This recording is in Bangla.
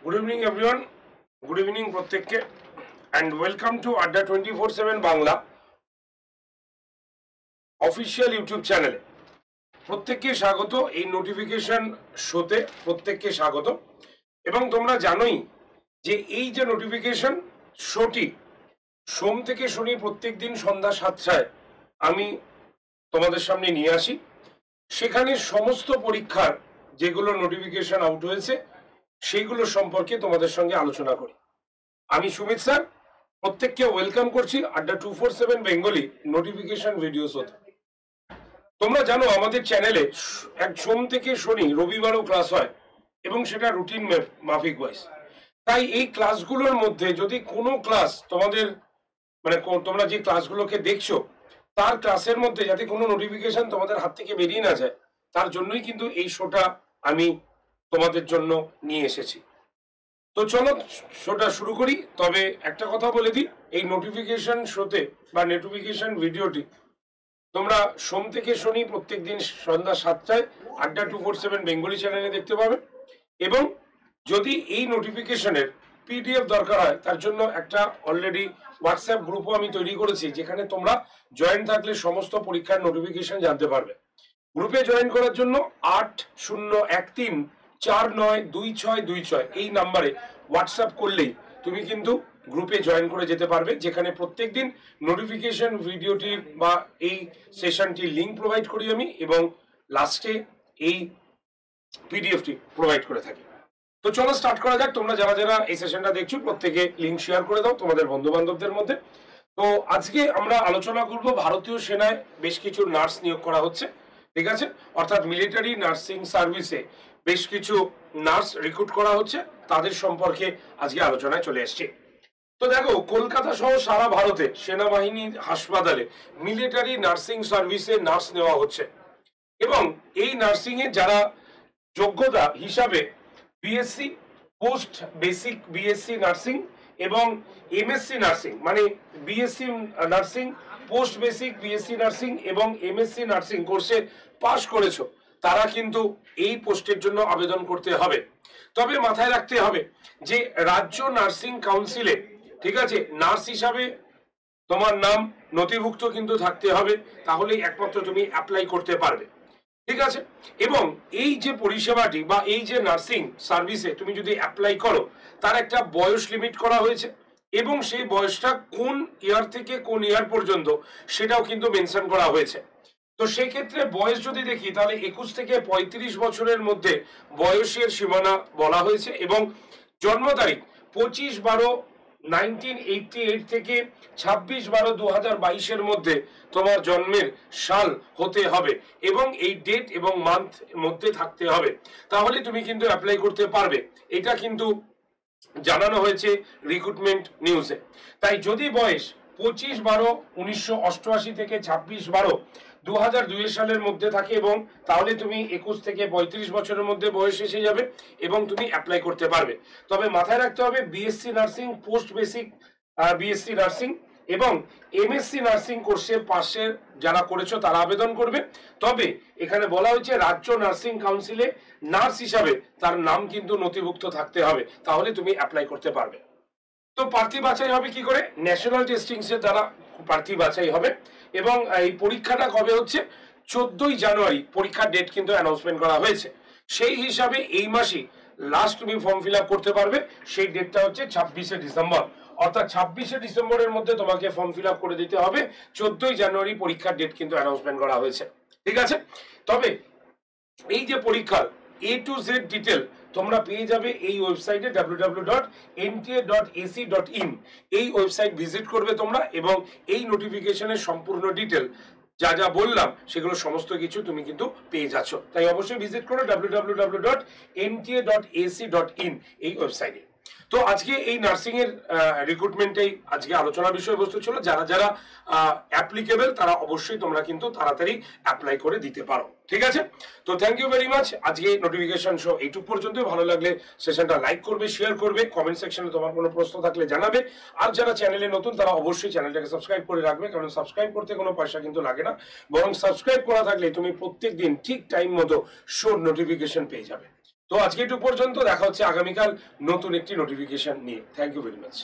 Good evening everyone. Good evening প্রত্যেককে and welcome to Adda 24/7 Bangla official YouTube চ্যানেলে প্রত্যেককে স্বাগত। এই নোটিফিকেশন শোতে প্রত্যেককে স্বাগত। এবং তোমরা জানোই যে এই যে নোটিফিকেশন শোটি সোম থেকে শনি প্রত্যেক দিন সন্ধ্যা 7টায় আমি তোমাদের সামনে নিয়ে আসি। সেখানে সমস্ত পরীক্ষার যেগুলো নোটিফিকেশন আউট হয়েছে সেইগুলো সম্পর্কে তোমাদের সঙ্গে আলোচনা করি। আমি সুমিত স্যার প্রত্যেককে ওয়েলকাম করছি আড্ডা 247 বেঙ্গলি নোটিফিকেশন ভিডিওস হতে। তোমরা জানো আমাদের চ্যানেলে এক সোম থেকে শনি রবিবারও ক্লাস হয় এবং সেটা রুটিন মাফিক ওয়াইজ। তাই এই ক্লাসগুলোর মধ্যে যদি কোনো ক্লাস তোমাদের তোমরা যে ক্লাসগুলোকে দেখছো তার ক্লাসের মধ্যে যাতে কোনো নোটিফিকেশন তোমাদের হাত থেকে বেরিয়ে না যায়, তার জন্যই কিন্তু এই শোটা আমি তোমাদের জন্য নিয়ে এসেছি। তো চলো শোটা শুরু করি। তবে একটা কথা বলে দিই, এই নোটিফিকেশন শোতে বা নোটিফিকেশন ভিডিওটি তোমরা সোম থেকে শনি প্রত্যেক দিন সন্ধ্যা 7টায় আড্ডা 247 বেঙ্গলি চ্যানেলে দেখতে পাবে। এবং যদি এই নোটিফিকেশনের পিডিএফ দরকার হয় তার জন্য একটা অলরেডি হোয়াটসঅ্যাপ গ্রুপও আমি তৈরি করেছি, যেখানে তোমরা জয়েন থাকলে সমস্ত পরীক্ষার নোটিফিকেশন জানতে পারবে। গ্রুপে জয়েন করার জন্য 8013492626 এই নাম্বারে হোয়াটসঅ্যাপ করলেই তুমি কিন্তু গ্রুপে জয়েন করে যেতে পারবে, যেখানে প্রত্যেকদিন নোটিফিকেশন ভিডিওটি বা এই সেশনটির লিঙ্ক প্রোভাইড করি আমি এবং লাস্টে এই পিডিএফটি প্রোভাইড করে থাকি। তো চলো স্টার্ট করা যাক। তোমরা যারা যারা এই সেশনটা দেখছো প্রত্যেকে লিঙ্ক শেয়ার করে দাও তোমাদের বন্ধু বান্ধবদের মধ্যে। তো আজকে আমরা আলোচনা করব ভারতীয় সেনায় বেশ কিছু নার্স নিয়োগ করা হচ্ছে, ঠিক আছে? অর্থাৎ মিলিটারি নার্সিং সার্ভিসে বেশ কিছু নার্স রিক্রুট করা হচ্ছে, তাদের সম্পর্কে আজকে আলোচনায় চলে এসেছি। তো দেখো, কলকাতা সহ সারা ভারতে সেনাবাহিনী হাসপাতালে মিলিটারি নার্সিং সার্ভিসে নার্স নেওয়া হচ্ছে এবং এই নার্সিং এ যারা যোগ্যতা হিসাবে BSc post basic BSc nursing এবং এমএসসি নার্সিং, মানে BSc nursing post basic BSc nursing এবং এমএসসি নার্সিং কোর্সে পাশ করেছো, তারা কিন্তু এই পোস্টের জন্য আবেদন করতে হবে। তবে মাথায় রাখতে হবে যে রাজ্য নার্সিং কাউন্সিলে, ঠিক আছে, নার্স হিসাবে তোমার নাম নথিভুক্ত কিন্তু থাকতে হবে, তাহলেই একমাত্র তুমি অ্যাপ্লাই করতে পারবে, ঠিক আছে? এবং এই যে পরিষেবাটি বা এই যে নার্সিং সার্ভিসে তুমি যদি অ্যাপ্লাই করো তার একটা বয়স লিমিট করা হয়েছে এবং সেই বয়সটা কোন ইয়ার থেকে কোন ইয়ার পর্যন্ত সেটাও কিন্তু মেনশন করা হয়েছে। তো সেই ক্ষেত্রে বয়স যদি দেখি তাহলে 21 থেকে 35 বছরের মধ্যে বয়সের সীমানা বলা হয়েছে এবং জন্ম তারিখ 25/12/1988 থেকে 26/12/2022 মধ্যে তোমার জন্মের সাল হতে হবে এবং এই ডেট এবং মান্থ মধ্যে থাকতে হবে, তাহলে তুমি কিন্তু অ্যাপ্লাই করতে পারবে। এটা কিন্তু জানানো হয়েছে রিক্রুটমেন্ট নিউজে। তাই যদি বয়স 25/12/1988 থেকে 26/12/2002 সালের মধ্যে থাকে এবং তাহলে তুমি 21 থেকে 35 বছরের মধ্যে বয়স এসে যাবে এবং তুমি অ্যাপ্লাই করতে পারবে। তবে মাথায় রাখতে হবে BSc nursing post basic BSc nursing এবং এমএসসি নার্সিং কোর্সের পাশে যারা করেছো তারা আবেদন করবে। তবে এখানে বলা হয়েছে রাজ্য নার্সিং কাউন্সিলে নার্স হিসাবে তার নাম কিন্তু নথিভুক্ত থাকতে হবে, তাহলে তুমি অ্যাপ্লাই করতে পারবে। তো প্রার্থী বাছাই হবে কি করে? ন্যাশনাল টেস্টিংস এর দ্বারা প্রার্থী বাছাই হবে এবং এই পরীক্ষাটা কবে হচ্ছে? 14ই জানুয়ারি পরীক্ষার ডেট কিন্তু অ্যানাউন্সমেন্ট করা হয়েছে। সেই হিসাবে এই মাসে লাস্ট তুমি ফর্ম ফিল আপ করতে পারবে, সেই ডেটটা হচ্ছে 26শে ডিসেম্বর। অর্থাৎ 26শে ডিসেম্বরের মধ্যে তোমাকে ফর্ম ফিল আপ করে দিতে হবে। 14ই জানুয়ারি পরীক্ষার ডেট কিন্তু অ্যানাউন্সমেন্ট করা হয়েছে, ঠিক আছে? তবে এই যে পরীক্ষার A to Z ডিটেল তোমরা পেয়ে যাবে এই ওয়েবসাইটে www.nta.ac.in। এই ওয়েবসাইট ভিজিট করবে তোমরা এবং এই নোটিফিকেশনের সম্পূর্ণ ডিটেল যা যা বললাম সেগুলো সমস্ত কিছু তুমি কিন্তু পেয়ে যাচ্ছ। তাই অবশ্যই ভিজিট করো www.nta.ac.in এই ওয়েবসাইটে। তো আজকে এই নার্সিং এর রিক্রুটমেন্টেই আজকে আলোচনার বিষয়বস্তু ছিল। যারা যারা অ্যাপ্লিকেবল তারা অবশ্যই তোমরা কিন্তু তাড়াতাড়ি অ্যাপ্লাই করে দিতে পারো, ঠিক আছে? তো থ্যাংক ইউ ভেরি মাচ। আজকে নোটিফিকেশন শো এইটুকু পর্যন্ত। ভালো লাগলে সেশনটা লাইক করবে, শেয়ার করবে, কমেন্ট সেকশনে তোমার কোনো প্রশ্ন থাকলে জানাবে। আর যারা চ্যানেলে নতুন তারা অবশ্যই চ্যানেলটাকে সাবস্ক্রাইব করে রাখবে, কারণ সাবস্ক্রাইব করতে কোনো পয়সা কিন্তু লাগে না, বরং সাবস্ক্রাইব করা থাকলে তুমি প্রত্যেক দিন ঠিক টাইম মতো শোর নোটিফিকেশন পেয়ে যাবে। তো আজকে একটু পর্যন্ত, দেখা হচ্ছে আগামীকাল নতুন একটি নোটিফিকেশন নিয়ে। Thank you very much.